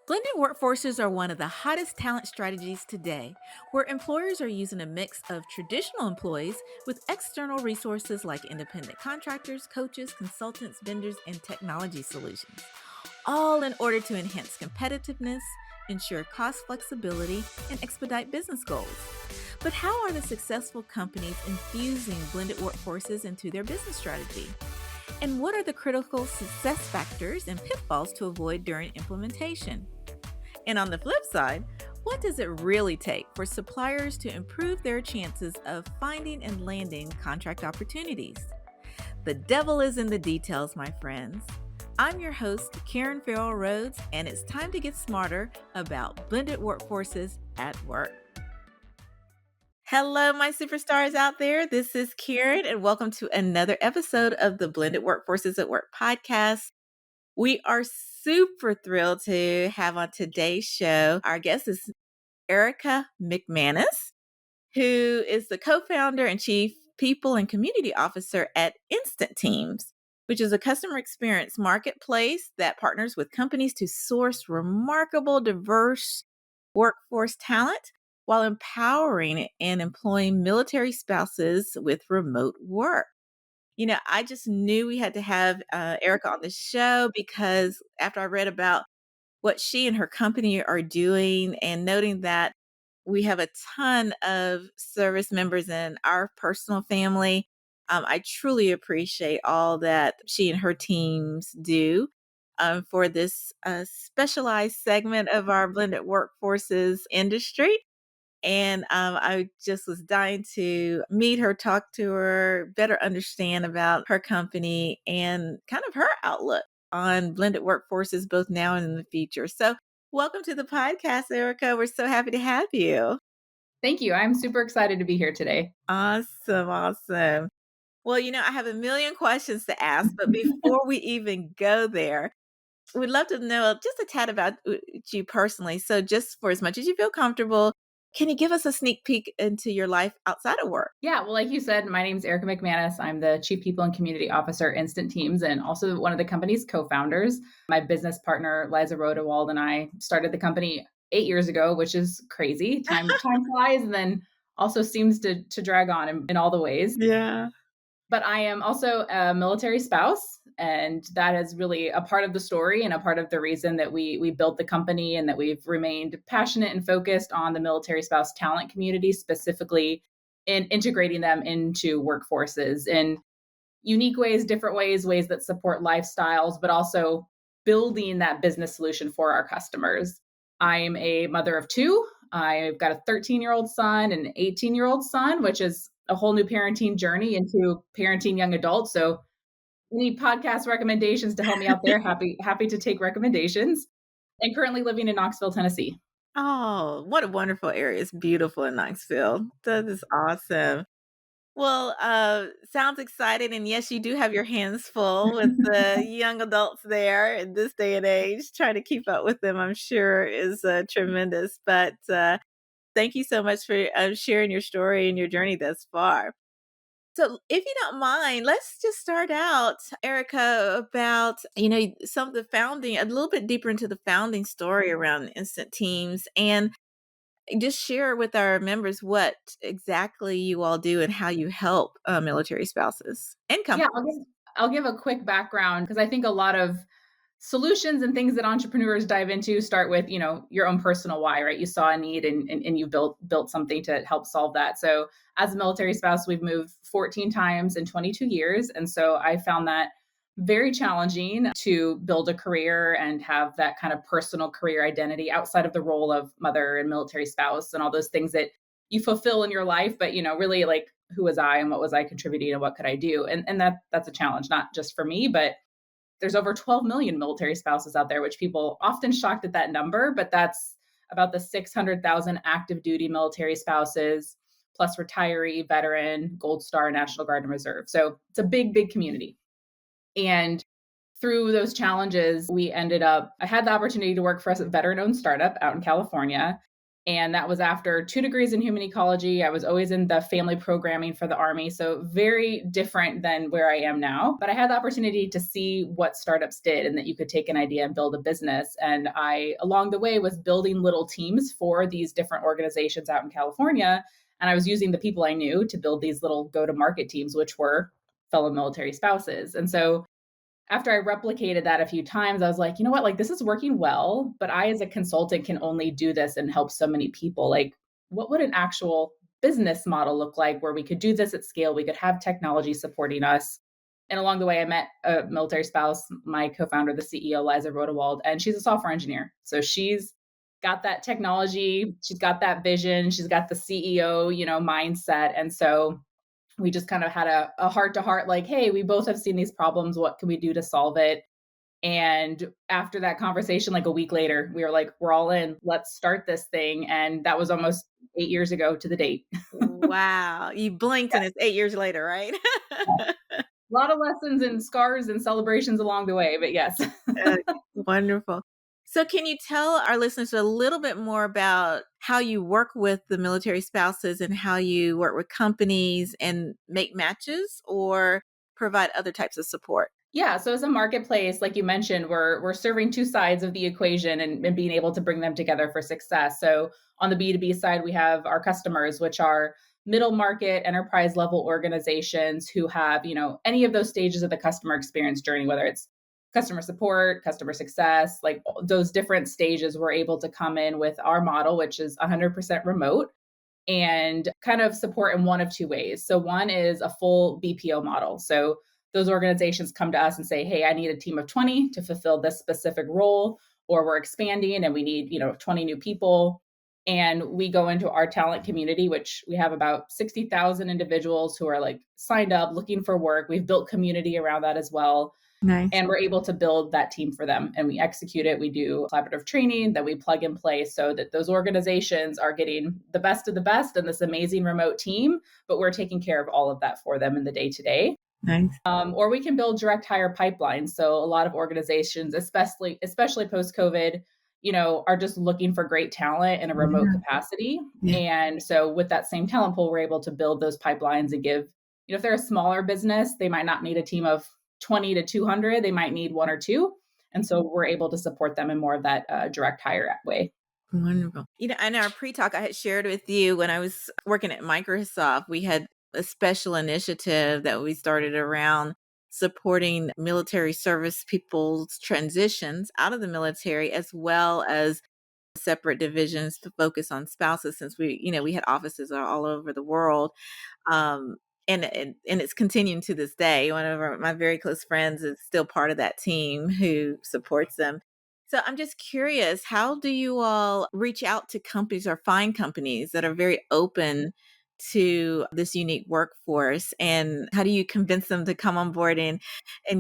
Blended workforces are one of the hottest talent strategies today, where employers are using a mix of traditional employees with external resources like independent contractors, coaches, consultants, vendors, and technology solutions, all in order to enhance competitiveness, ensure cost flexibility, and expedite business goals. But how are the successful companies infusing blended workforces into their business strategy? And what are the critical success factors and pitfalls to avoid during implementation? And on the flip side, what does it really take for suppliers to improve their chances of finding and landing contract opportunities? The devil is in the details, my friends. I'm your host, Karen Farrell Rhodes, and it's time to get smarter about blended workforces at work. Hello, my superstars out there. This is Karen, and welcome to another episode of the Blended Workforces at Work podcast. We are super thrilled to have on today's show. Our guest is Erica McMannes, who is the co-founder and chief people and community officer at Instant Teams, which is a customer experience marketplace that partners with companies to source remarkable, diverse workforce talent while empowering and employing military spouses with remote work. I just knew we had to have Erica on the show because after I read about what she and her company are doing and noting that we have a ton of service members in our personal family, I truly appreciate all that she and her teams do for this specialized segment of our blended workforces industry. And I just was dying to meet her, talk to her, better understand about her company and kind of her outlook on blended workforces, both now and in the future. So, welcome to the podcast, Erica. We're so happy to have you. Thank you. I'm super excited to be here today. Awesome. Awesome. Well, I have a million questions to ask, but before we even go there, we'd love to know just a tad about you personally. So, just for as much as you feel comfortable, can you give us a sneak peek into your life outside of work? Yeah, well, like you said, my name is Erica McMannes. I'm the Chief People and Community Officer, Instant Teams, and also one of the company's co-founders. My business partner, Liza Rodewald, and I started the company 8 years ago, which is crazy. Time flies, and then also seems to drag on in all the ways. Yeah. But I am also a military spouse, and that is really a part of the story and a part of the reason that we built the company and that we've remained passionate and focused on the military spouse talent community, specifically in integrating them into workforces in unique ways, different ways that support lifestyles, but also building that business solution for our customers. I'm a mother of two. I've got a 13-year-old son and an 18-year-old son, which is a whole new parenting journey into parenting young adults. So any podcast recommendations to help me out there, happy to take recommendations. And currently living in Knoxville, Tennessee. Oh, what a wonderful area. It's beautiful in Knoxville. That is awesome. Well, sounds exciting. And yes, you do have your hands full with the young adults there in this day and age. Trying to keep up with them, I'm sure, is tremendous. But thank you so much for sharing your story and your journey thus far. So, if you don't mind, let's just start out, Erica, about, some of the founding, a little bit deeper into the founding story around Instant Teams and just share with our members what exactly you all do and how you help military spouses and Yeah, companies. I'll give a quick background because I think a lot of solutions and things that entrepreneurs dive into start with, your own personal why, right? You saw a need and you built something to help solve that. So as a military spouse, we've moved 14 times in 22 years. And so I found that very challenging to build a career and have that kind of personal career identity outside of the role of mother and military spouse and all those things that you fulfill in your life. But, really like who was I and what was I contributing and what could I do? And that's a challenge, not just for me, but there's over 12 million military spouses out there, which people often shocked at that number, but that's about the 600,000 active duty military spouses, plus retiree, veteran, Gold Star, National Guard, and Reserve. So it's a big, big community. And through those challenges, I had the opportunity to work for a veteran owned startup out in California. And that was after 2 degrees in human ecology. I was always in the family programming for the Army. So very different than where I am now. But I had the opportunity to see what startups did and that you could take an idea and build a business. And I, along the way, was building little teams for these different organizations out in California. And I was using the people I knew to build these little go to market teams, which were fellow military spouses. And so after I replicated that a few times, I was like, you know what? Like, this is working well, but I, as a consultant, can only do this and help so many people. Like, what would an actual business model look like where we could do this at scale? We could have technology supporting us. And along the way, I met a military spouse, my co founder, the CEO, Liza Rodewald, and she's a software engineer. So she's got that technology, she's got that vision, she's got the CEO, mindset. And so we just kind of had a heart to heart, like, hey, we both have seen these problems. What can we do to solve it? And after that conversation, like a week later, we were like, we're all in, let's start this thing. And that was almost 8 years ago to the date. Wow. You blinked and Yes. it's 8 years later, right? A lot of lessons and scars and celebrations along the way, but yes. Uh, Wonderful. So, can you tell our listeners a little bit more about how you work with the military spouses and how you work with companies and make matches or provide other types of support? Yeah, so as a marketplace, like you mentioned, we're serving two sides of the equation and being able to bring them together for success. So on the B2B side, we have our customers, which are middle market, enterprise level organizations who have, any of those stages of the customer experience journey, whether it's customer support, customer success, like those different stages, we're able to come in with our model, which is 100% remote and kind of support in one of two ways. So one is a full BPO model. So those organizations come to us and say, "Hey, I need a team of 20 to fulfill this specific role, or we're expanding and we need, 20 new people." And we go into our talent community, which we have about 60,000 individuals who are like signed up looking for work. We've built community around that as well, Nice. and we're able to build that team for them and we execute it. We do collaborative training that we plug and play so that those organizations are getting the best of the best and this amazing remote team, but we're taking care of all of that for them in the day to day. Nice. Or we can build direct hire pipelines. So a lot of organizations, especially post COVID, are just looking for great talent in a remote Yeah. capacity. Yeah. And so with that same talent pool, we're able to build those pipelines and give, if they're a smaller business, they might not need a team of 20 to 200, they might need one or two. And so we're able to support them in more of that direct hire way. Wonderful. In our pre-talk, I had shared with you when I was working at Microsoft, we had a special initiative that we started around supporting military service people's transitions out of the military, as well as separate divisions to focus on spouses, since we had offices all over the world. Um, and it's continuing to this day. One of my very close friends is still part of that team who supports them. So I'm just curious, how do you all reach out to companies or find companies that are very open to this unique workforce? And how do you convince them to come on board and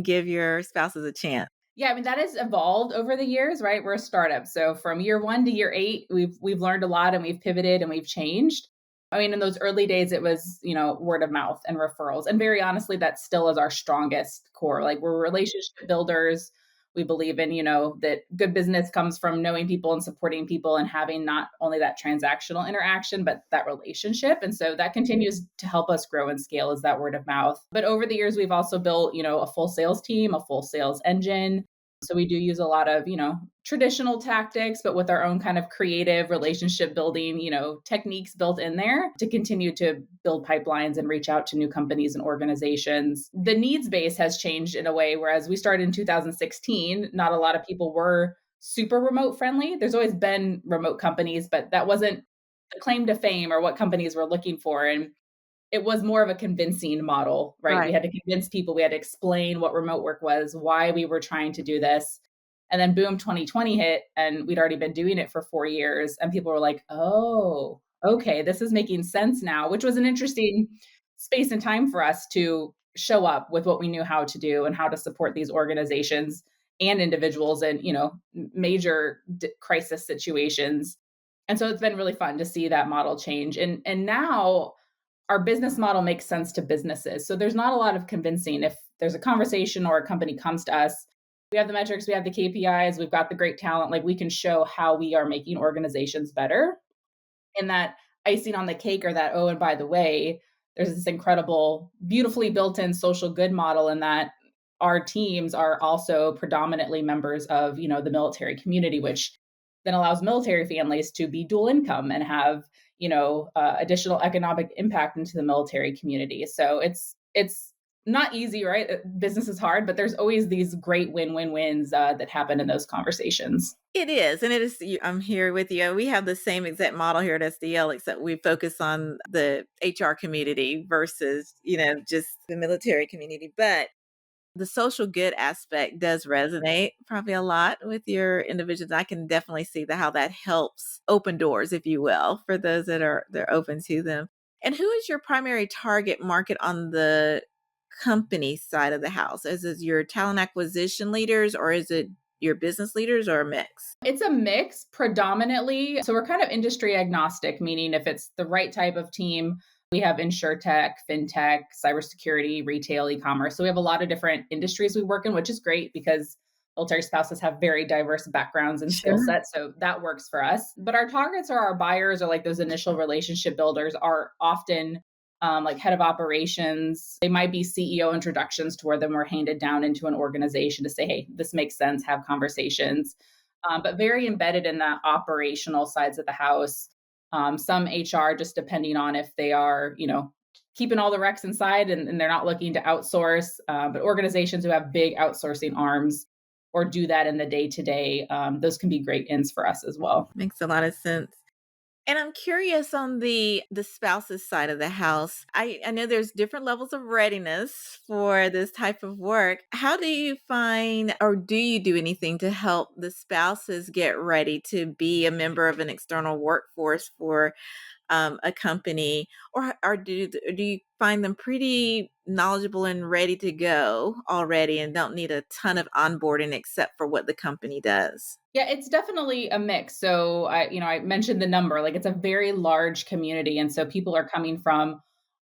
give your spouses a chance? Yeah, I mean that has evolved over the years, right? We're a startup. So from year 1 to year 8, we've learned a lot and we've pivoted and we've changed. I mean, in those early days it was, word of mouth and referrals. And very honestly, that still is our strongest core. Like we're relationship builders. We believe in, that good business comes from knowing people and supporting people and having not only that transactional interaction, but that relationship. And so that continues to help us grow and scale is that word of mouth. But over the years, we've also built, a full sales team, a full sales engine. So we do use a lot of, traditional tactics, but with our own kind of creative relationship building, techniques built in there to continue to build pipelines and reach out to new companies and organizations. The needs base has changed in a way, whereas we started in 2016, not a lot of people were super remote friendly. There's always been remote companies, but that wasn't the claim to fame or what companies were looking for. And it was more of a convincing model, right? We Right. had to convince people, we had to explain what remote work was, why we were trying to do this. And then boom, 2020 hit and we'd already been doing it for 4 years. And people were like, oh, okay, this is making sense now, which was an interesting space and time for us to show up with what we knew how to do and how to support these organizations and individuals in, major crisis situations. And so it's been really fun to see that model change. And now our business model makes sense to businesses. So there's not a lot of convincing. If there's a conversation or a company comes to us, we have the metrics, we have the KPIs, we've got the great talent, like we can show how we are making organizations better. And that icing on the cake, or that, oh, and by the way, there's this incredible, beautifully built in social good model in that our teams are also predominantly members of, the military community, which then allows military families to be dual income and have, additional economic impact into the military community. So it's not easy, right? Business is hard, but there's always these great win-win-wins that happen in those conversations. It is, and it is. I'm here with you. We have the same exact model here at SDL, except we focus on the HR community versus, just the military community. But the social good aspect does resonate probably a lot with your individuals. I can definitely see how that helps open doors, if you will, for those they're open to them. And who is your primary target market on the company side of the house? Is it your talent acquisition leaders, or is it your business leaders, or a mix? It's a mix predominantly. So we're kind of industry agnostic, meaning if it's the right type of team, we have insurtech, fintech, cybersecurity, retail, e-commerce. So we have a lot of different industries we work in, which is great because military spouses have very diverse backgrounds and skill Sure. sets. So that works for us. But our targets are our buyers, or like those initial relationship builders, are often like head of operations. They might be CEO introductions to where then we're handed down into an organization to say, hey, this makes sense, have conversations. But very embedded in the operational sides of the house. Some HR, just depending on if they are, keeping all the recs inside and they're not looking to outsource. But organizations who have big outsourcing arms or do that in the day to day, those can be great ins for us as well. Makes a lot of sense. And I'm curious on the spouse's side of the house. I know there's different levels of readiness for this type of work. How do you find, or do you do anything to help the spouses get ready to be a member of an external workforce for a company, or do you find them pretty knowledgeable and ready to go already and don't need a ton of onboarding except for what the company does? Yeah, it's definitely a mix. So I mentioned the number, like it's a very large community. And so people are coming from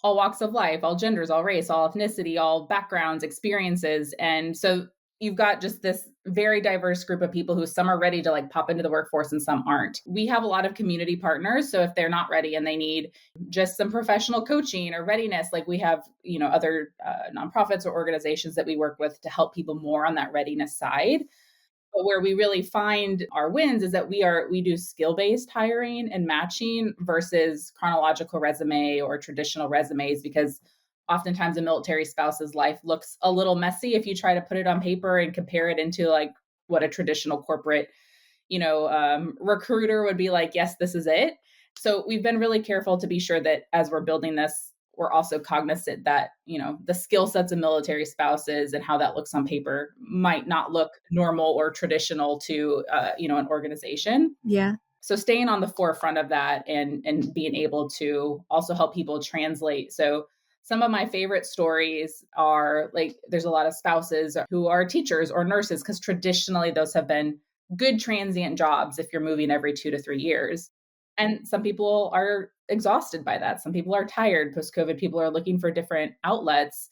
all walks of life, all genders, all race, all ethnicity, all backgrounds, experiences. And so you've got just this very diverse group of people who some are ready to like pop into the workforce and some aren't. We have a lot of community partners. So if they're not ready and they need just some professional coaching or readiness, like we have, other nonprofits or organizations that we work with to help people more on that readiness side. But where we really find our wins is that we do skill-based hiring and matching versus chronological resume or traditional resumes, because oftentimes a military spouse's life looks a little messy if you try to put it on paper and compare it into like what a traditional corporate recruiter would be like, yes, this is it. So we've been really careful to be sure that as we're building this, we're also cognizant that, the skill sets of military spouses and how that looks on paper might not look normal or traditional to, an organization. Yeah. So staying on the forefront of that and being able to also help people translate. So some of my favorite stories are like there's a lot of spouses who are teachers or nurses, because traditionally those have been good transient jobs if you're moving every 2 to 3 years. And some people are exhausted by that. Some people are tired post COVID. People are looking for different outlets.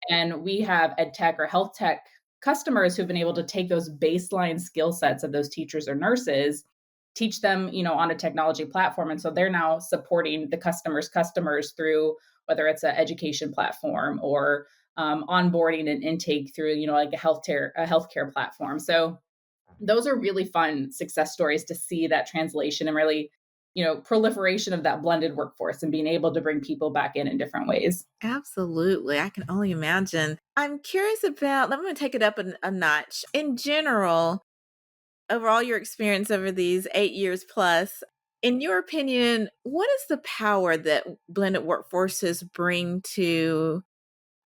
And we have ed tech or health tech customers who've been able to take those baseline skill sets of those teachers or nurses, teach them, on a technology platform. And so they're now supporting the customers through whether it's an education platform or onboarding and intake through, like a healthcare platform. So those are really fun success stories to see that translation and really, proliferation of that blended workforce and being able to bring people back in different ways. Absolutely. I can only imagine. I'm curious about, I'm going to take it up a notch. In general, overall your experience over these 8 years plus, in your opinion, what is the power that blended workforces bring to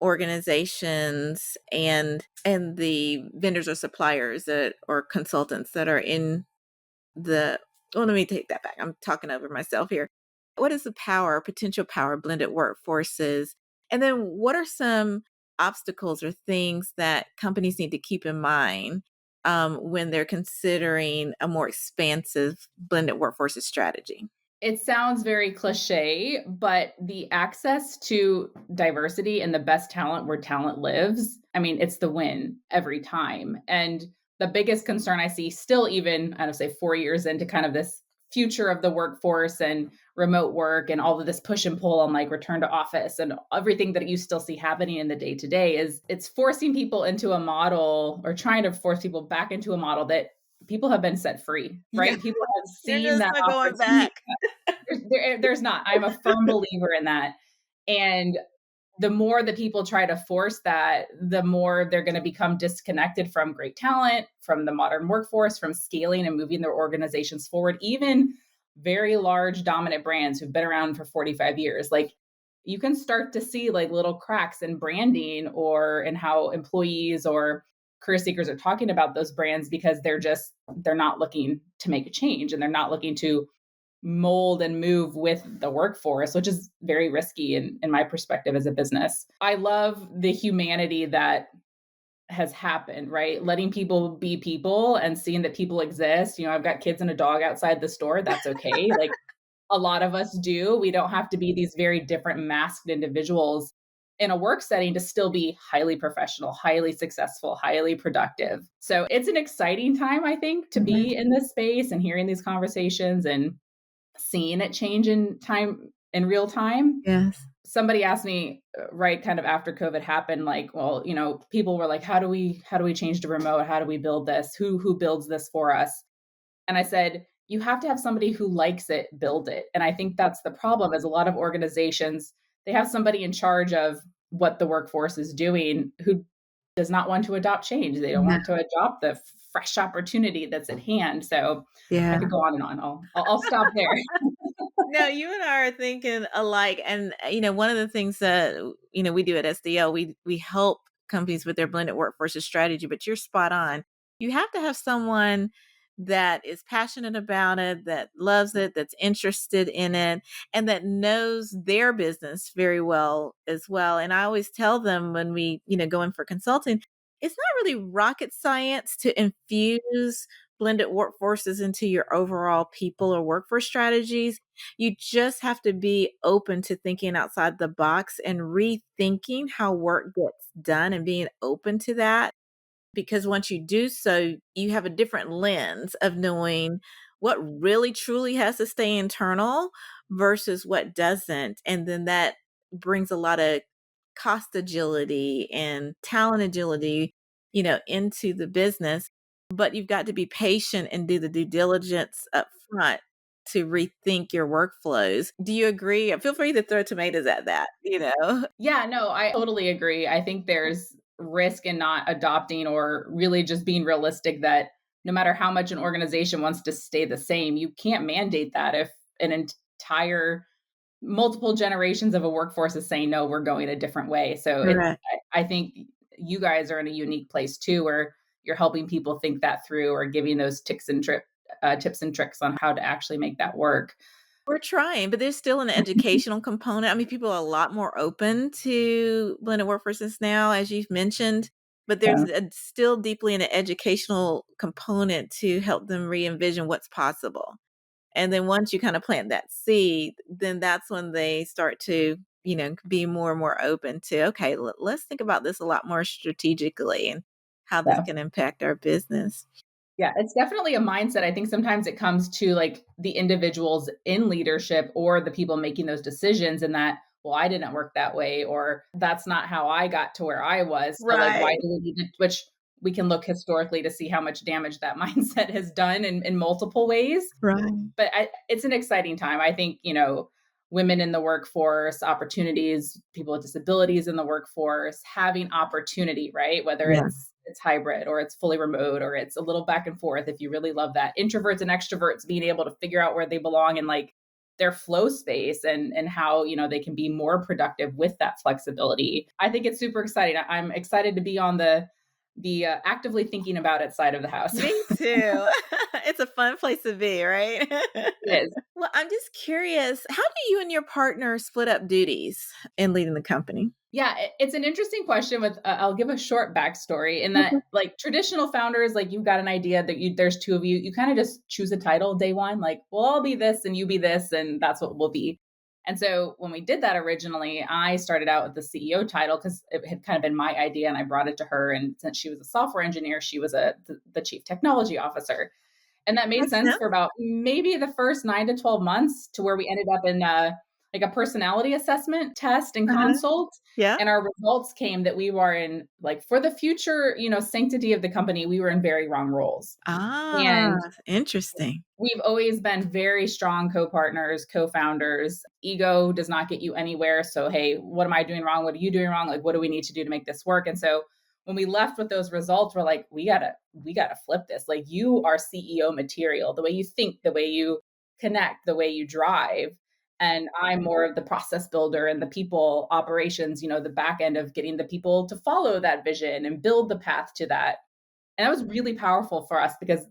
organizations and the vendors or suppliers that or consultants that are in the well, let me take that back. I'm talking over myself here. What is the power, potential power of blended workforces? And then what are some obstacles or things that companies need to keep in mind when they're considering a more expansive blended workforces strategy? It sounds very cliche, but the access to diversity and the best talent where talent lives, I mean, it's the win every time. And the biggest concern I see still, even I don't say 4 years into kind of this future of the workforce and remote work and all of this push and pull on like return to office and everything that you still see happening in the day to day is it's forcing people into a model or trying to force people back into a model that people have been set free, Yeah. right? People have You're seen just that not going opportunity. back. There's not. I'm a firm believer in that. And the more that people try to force that, the more they're going to become disconnected from great talent, from the modern workforce, from scaling and moving their organizations forward. Even very large dominant brands who've been around for 45 years, like you can start to see like little cracks in branding or in how employees or career seekers are talking about those brands because they're not looking to make a change and they're not looking to mold and move with the workforce, which is very risky in my perspective as a business. I love the humanity that has happened, right? Letting people be people and seeing that people exist. You know, I've got kids and a dog outside the store. That's okay. Like a lot of us do. We don't have to be these very different masked individuals in a work setting to still be highly professional, highly successful, highly productive. So it's an exciting time, I think, to Mhm. be in this space and hearing these conversations and seeing it change in real time. Yes. Somebody asked me right kind of after COVID happened, like, well, you know, people were like, how do we change to remote? How do we build this? Who builds this for us? And I said, you have to have somebody who likes it build it. And I think that's the problem is a lot of organizations, they have somebody in charge of what the workforce is doing who does not want to adopt change. They don't Yeah. want to adopt the fresh opportunity that's at hand. So I Yeah. could go on and on. I'll stop there. No, you and I are thinking alike. And, one of the things that, we do at SDL, we help companies with their blended workforce strategy, but you're spot on. You have to have someone that is passionate about it, that loves it, that's interested in it, and that knows their business very well as well. And I always tell them when we, go in for consulting, it's not really rocket science to infuse blended workforces into your overall people or workforce strategies. You just have to be open to thinking outside the box and rethinking how work gets done and being open to that. Because once you do so, you have a different lens of knowing what really truly has to stay internal versus what doesn't. And then that brings a lot of cost agility and talent agility, into the business. But you've got to be patient and do the due diligence up front to rethink your workflows. Do you agree? Feel free to throw tomatoes at that. Yeah, no, I totally agree. I think there's risk in not adopting or really just being realistic that no matter how much an organization wants to stay the same, you can't mandate that if an entire multiple generations of a workforce is saying no, we're going a different way. So Correct. I think you guys are in a unique place too where you're helping people think that through or giving those tips and tricks on how to actually make that work. We're trying, but there's still an educational component. I mean, people are a lot more open to blended workforces now, as you've mentioned, but there's Yeah. still deeply an educational component to help them re-envision what's possible. And then once you kind of plant that seed, then that's when they start to, be more and more open to, okay, let's think about this a lot more strategically and how this Yeah. can impact our business. Yeah, it's definitely a mindset. I think sometimes it comes to like the individuals in leadership or the people making those decisions, and that, well, I didn't work that way, or that's not how I got to where I was. So, like, why Right. do we need to, which we can look historically to see how much damage that mindset has done in multiple ways. Right. But it's an exciting time. I think, women in the workforce, opportunities, people with disabilities in the workforce, having opportunity, right? Whether Yeah. it's hybrid or it's fully remote or it's a little back and forth if you really love that. Introverts and extroverts being able to figure out where they belong in like their flow space and how, they can be more productive with that flexibility. I think it's super exciting. I'm excited to be on the actively thinking about it side of the house. Me too. It's a fun place to be, right? It is. Well, I'm just curious, how do you and your partner split up duties in leading the company? Yeah, it's an interesting question with I'll give a short backstory in that Okay. like traditional founders, like you've got an idea that there's two of you, you kind of just choose a title day one, like, well, I'll be this and you be this, and that's what we'll be. And so when we did that originally, I started out with the CEO title because it had kind of been my idea and I brought it to her. And since she was a software engineer, she was the chief technology officer. And that made Makes sense for sense. about maybe the first 9 to 12 months to where we ended up in like a personality assessment test and Uh-huh. consult. Yeah. And our results came that we were in, like, for the future, sanctity of the company, we were in very wrong roles. Ah, And interesting. we've always been very strong co-partners, co-founders. Ego does not get you anywhere. So, hey, what am I doing wrong? What are you doing wrong? Like, what do we need to do to make this work? And so when we left with those results, we're like, we gotta flip this. Like, you are CEO material, the way you think, the way you connect, the way you drive. And I'm more of the process builder and the people operations, the back end of getting the people to follow that vision and build the path to that. And that was really powerful for us because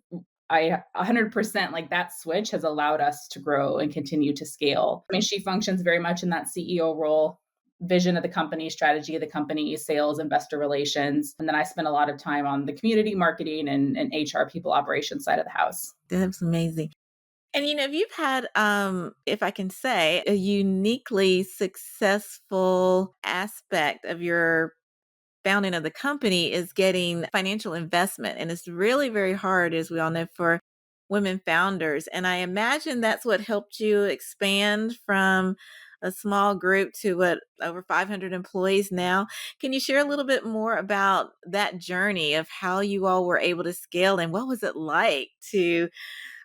I 100% like that switch has allowed us to grow and continue to scale. I mean, she functions very much in that CEO role, vision of the company, strategy of the company, sales, investor relations. And then I spent a lot of time on the community marketing and HR people operations side of the house. That's amazing. And if you've had, if I can say, a uniquely successful aspect of your founding of the company is getting financial investment. And it's really very hard, as we all know, for women founders. And I imagine that's what helped you expand from a small group to what, over 500 employees now. Can you share a little bit more about that journey of how you all were able to scale and what was it like to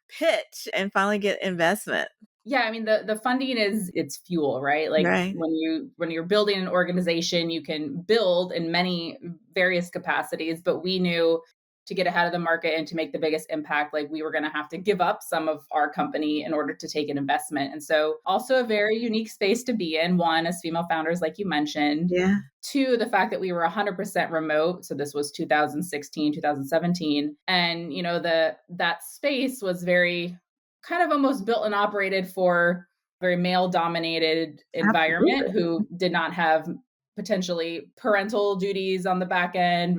pitch and finally get investment? Yeah, I mean the funding is it's fuel, right? Like Right. when you're building an organization, you can build in many various capacities, but we knew to get ahead of the market and to make the biggest impact, like we were going to have to give up some of our company in order to take an investment. And so also a very unique space to be in, one as female founders like you mentioned, Yeah. two the fact that we were 100% remote, so this was 2016, 2017, and the that space was very kind of almost built and operated for very male dominated environment Absolutely. who did not have potentially parental duties on the back end,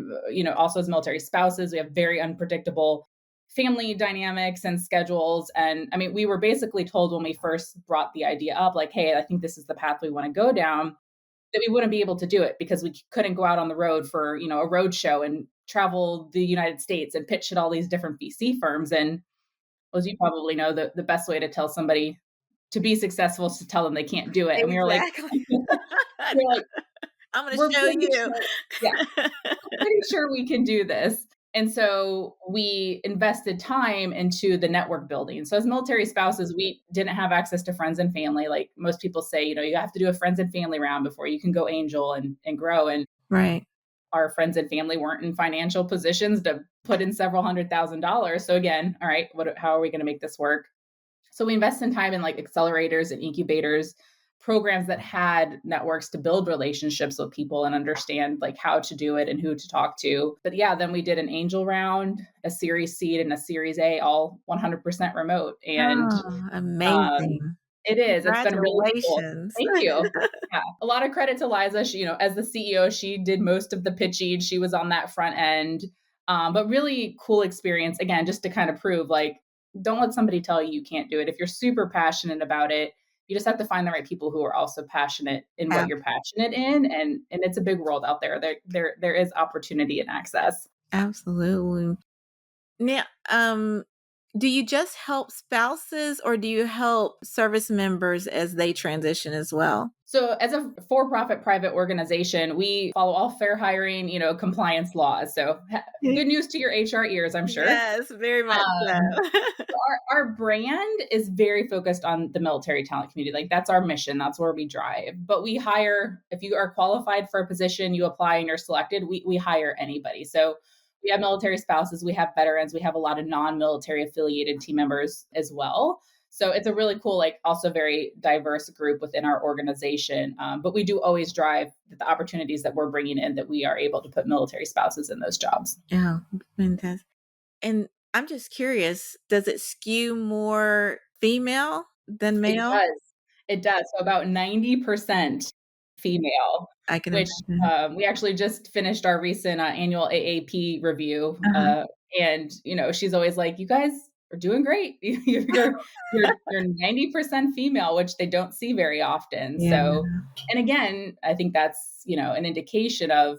also as military spouses. We have very unpredictable family dynamics and schedules. And I mean, we were basically told when we first brought the idea up, like, hey, I think this is the path we want to go down, that we wouldn't be able to do it because we couldn't go out on the road for, a road show and travel the United States and pitch at all these different VC firms. And as you probably know, the best way to tell somebody to be successful is to tell them they can't do it. And we were like, Exactly. we're like, I'm going to we're show pretty you. sure, yeah, we're pretty sure we can do this. And so we invested time into the network building. So as military spouses, we didn't have access to friends and family. Like most people say, you have to do a friends and family round before you can go angel and grow. And Right. our friends and family weren't in financial positions to put in several $100,000. So again, all right, how are we going to make this work? So we invest in time in like accelerators and incubators, programs that had networks to build relationships with people and understand like how to do it and who to talk to. But yeah, then we did an angel round, a series seed and a series A, all 100% remote. And Oh, um, amazing. it is. It's been really cool. Congratulations. Thank you. Yeah. A lot of credit to Liza. She, as the CEO, she did most of the pitching. She was on that front end. But really cool experience. Again, just to kind of prove like, don't let somebody tell you you can't do it. If you're super passionate about it, you just have to find the right people who are also passionate in what Ab you're passionate in. And it's a big world out there. There is opportunity and access. Absolutely. Now, do you just help spouses or do you help service members as they transition as well? So, as a for-profit private organization, we follow all fair hiring, compliance laws. So, good news to your HR ears, I'm sure. Yes, very much Um, so. our brand is very focused on the military talent community. Like that's our mission. That's where we drive. But we hire, if you are qualified for a position, you apply and you're selected, we hire anybody. So we have military spouses, we have veterans, we have a lot of non-military affiliated team members as well. So it's a really cool, like also very diverse group within our organization. But we do always drive the opportunities that we're bringing in that we are able to put military spouses in those jobs. Oh, fantastic. And I'm just curious, does it skew more female than It male? does. It does. So about 90% female, I can which, imagine. we actually just finished our recent, annual AAP review, Uh-huh. and, she's always like, "You guys are doing great. You're 90% female," which they don't see very often. Yeah. So and again, I think that's, an indication of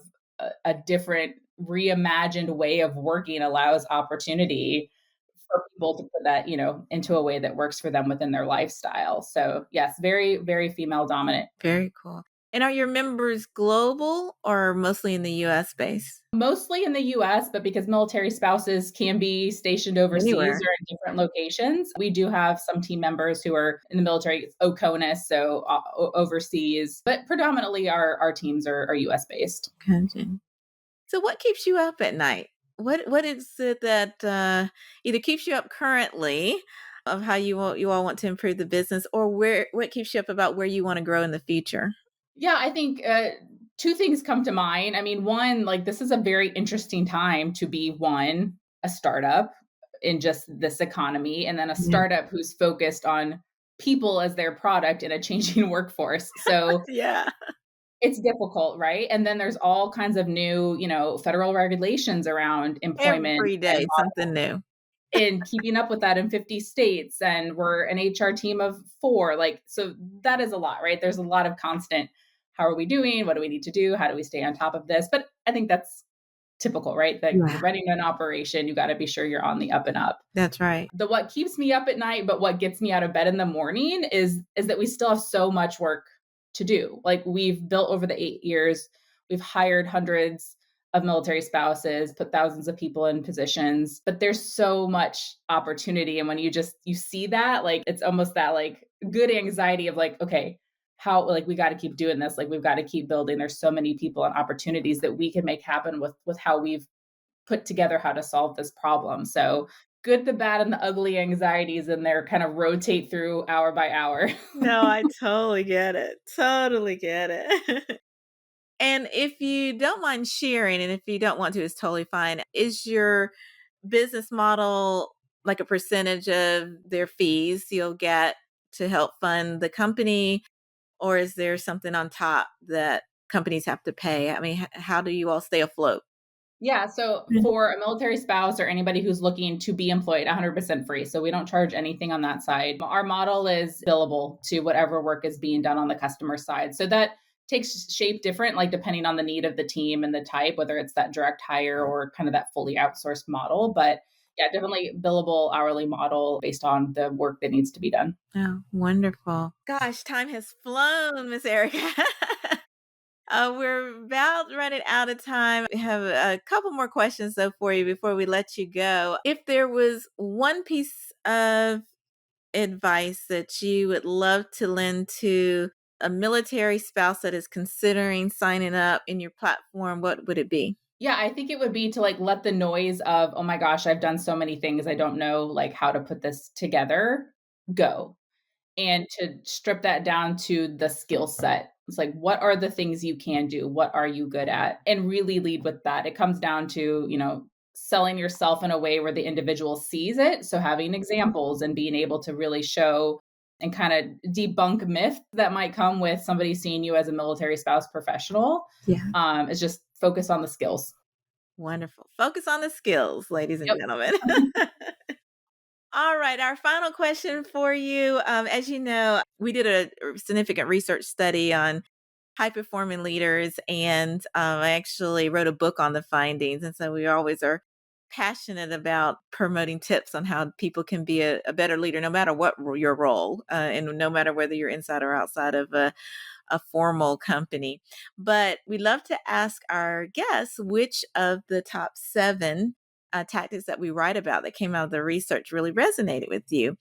a different reimagined way of working allows opportunity for people to put that, into a way that works for them within their lifestyle. So, yes, very, very female dominant. Very cool. And are your members global or mostly in the US base? Mostly in the US, but because military spouses can be stationed overseas Anywhere. or in different locations, we do have some team members who are in the military, OCONUS, so overseas, but predominantly our teams are US based. Gotcha. So what keeps you up at night? What is it that either keeps you up currently of how you all want to improve the business, or where what keeps you up about where you want to grow in the future? Yeah, I think two things come to mind. I mean, one, like this is a very interesting time to be a startup in just this economy, and then a Yeah. startup who's focused on people as their product in a changing workforce. So Yeah. it's difficult, right? And then there's all kinds of new, federal regulations around employment Every and day something new. keeping up with that in 50 states. And we're an HR team of 4. Like, so that is a lot, right? There's a lot of constant, how are we doing? What do we need to do? How do we stay on top of this? But I think that's typical, right? That you're Yeah. running an operation, you got to be sure you're on the up and up. That's right. The what keeps me up at night, but what gets me out of bed in the morning is that we still have so much work to do. Like we've built over the 8 years, we've hired hundreds of military spouses, put thousands of people in positions, but there's so much opportunity. And when you see that, like it's almost that like good anxiety of like, okay, how like we got to keep doing this, like we've got to keep building. There's so many people and opportunities that we can make happen with how we've put together how to solve this problem. So good, the bad, and the ugly anxieties in there kind of rotate through hour by hour. No, I totally get it. Totally get it. And if you don't mind sharing, and if you don't want to, it's totally fine. Is your business model like a percentage of their fees you'll get to help fund the company? Or is there something on top that companies have to pay? I mean, how do you all stay afloat? Yeah, so Mhm. for a military spouse or anybody who's looking to be employed, 100% free. So we don't charge anything on that side. Our model is billable to whatever work is being done on the customer side. So that takes shape different, like depending on the need of the team and the type, whether it's that direct hire or kind of that fully outsourced model. But yeah, definitely billable hourly model based on the work that needs to be done. Oh, wonderful. Gosh, time has flown, Miss Erica. We're about running out of time. We have a couple more questions, though, for you before we let you go. If there was one piece of advice that you would love to lend to a military spouse that is considering signing up in your platform, what would it be? Yeah, I think it would be to like let the noise of, oh my gosh, I've done so many things. I don't know like how to put this together go. And to strip that down to the skill set. It's like, what are the things you can do? What are you good at? And really lead with that. It comes down to, selling yourself in a way where the individual sees it. So having examples and being able to really show and kind of debunk myths that might come with somebody seeing you as a military spouse professional, Yeah. is just focus on the skills. Wonderful. Focus on the skills, ladies and Yep. gentlemen. All right, our final question for you. As you know, we did a significant research study on high performing leaders, and I actually wrote a book on the findings. And so we always are passionate about promoting tips on how people can be a better leader, no matter what your role, and no matter whether you're inside or outside of a formal company. But we love to ask our guests which of the top 7 tactics that we write about that came out of the research really resonated with you.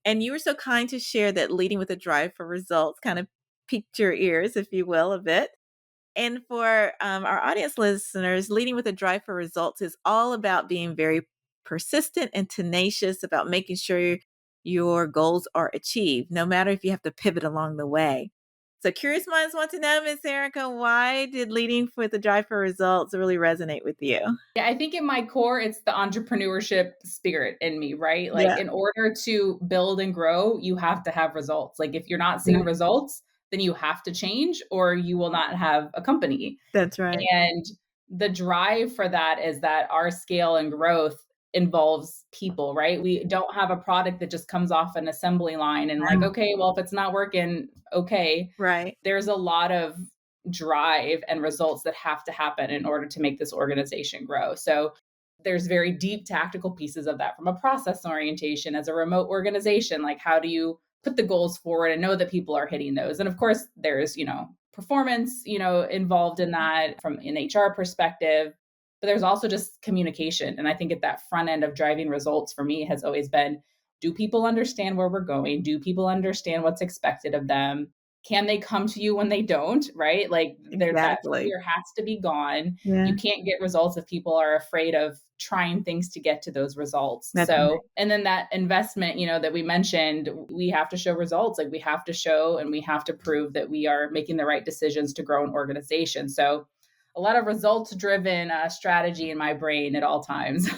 And you were so kind to share that leading with a drive for results kind of piqued your ears, if you will, a bit. And for our audience listeners, leading with a drive for results is all about being very persistent and tenacious about making sure your goals are achieved, no matter if you have to pivot along the way. So, curious minds want to know, Miss Erica, why did leading with a drive for results really resonate with you? Yeah, I think in my core, it's the entrepreneurship spirit in me, right? Like, Yeah, in order to build and grow, you have to have results. Like, if you're not seeing right. results, then you have to change or you will not have a company. That's right. And the drive for that is that our scale and growth involves people, right? We don't have a product that just comes off an assembly line and, like, Wow. okay, well, if it's not working, okay. Right. There's a lot of drive and results that have to happen in order to make this organization grow. So There's very deep tactical pieces of that from a process orientation as a remote organization. Like, how do you put the goals forward and know that people are hitting those? And of course, there's, performance, involved in that from an HR perspective, but there's also just communication. And I think at that front end of driving results for me has always been, do people understand where we're going? Do people understand what's expected of them? Can they come to you when they don't, right? Like that Exactly. fear has to be gone. Yeah, You can't get results if people are afraid of trying things to get to those results. that's right. So, and then that investment, that we mentioned, we have to show results. Like we have to show and we have to prove that we are making the right decisions to grow an organization. So, a lot of results driven strategy in my brain at all times.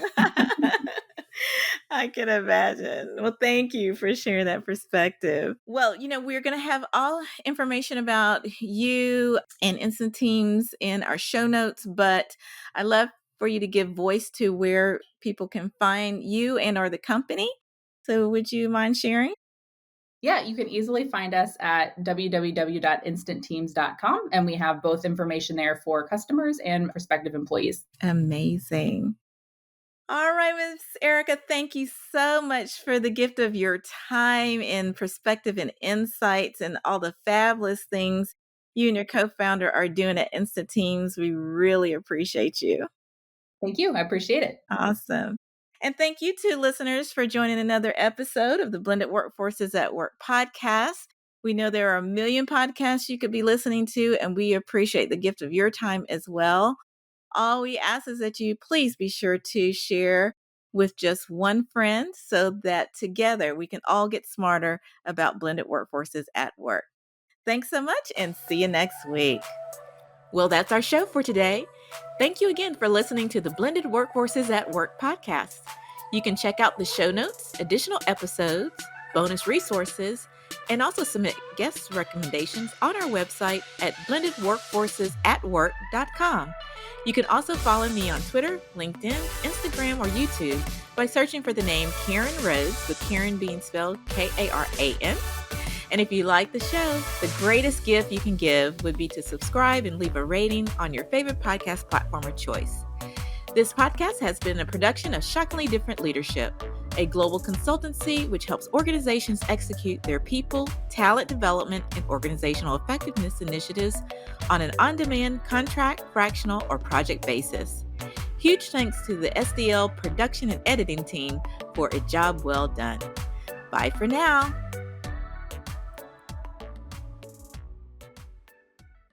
I can imagine. Well, thank you for sharing that perspective. Well, we're going to have all information about you and Instant Teams in our show notes, but I love for you to give voice to where people can find you and or the company. So would you mind sharing? Yeah, you can easily find us at www.instantteams.com. And we have both information there for customers and prospective employees. Amazing. All right, Miss Erica, thank you so much for the gift of your time and perspective and insights and all the fabulous things you and your co-founder are doing at Instant Teams. We really appreciate you. Thank you. I appreciate it. Awesome. And thank you to listeners for joining another episode of the Blended Workforces at Work podcast. We know there are a million podcasts you could be listening to, and we appreciate the gift of your time as well. All we ask is that you please be sure to share with just one friend so that together we can all get smarter about blended workforces at work. Thanks so much and see you next week. Well, that's our show for today. Thank you again for listening to the Blended Workforces at Work podcast. You can check out the show notes, additional episodes, bonus resources, and also submit guest recommendations on our website at blendedworkforcesatwork.com. You can also follow me on Twitter, LinkedIn, Instagram, or YouTube by searching for the name Karen Rhodes, with Karen being spelled Karan. And if you like the show, the greatest gift you can give would be to subscribe and leave a rating on your favorite podcast platform of choice. This podcast has been a production of Shockingly Different Leadership, a global consultancy which helps organizations execute their people, talent development, and organizational effectiveness initiatives on an on-demand, contract, fractional, or project basis. Huge thanks to the SDL production and editing team for a job well done. Bye for now.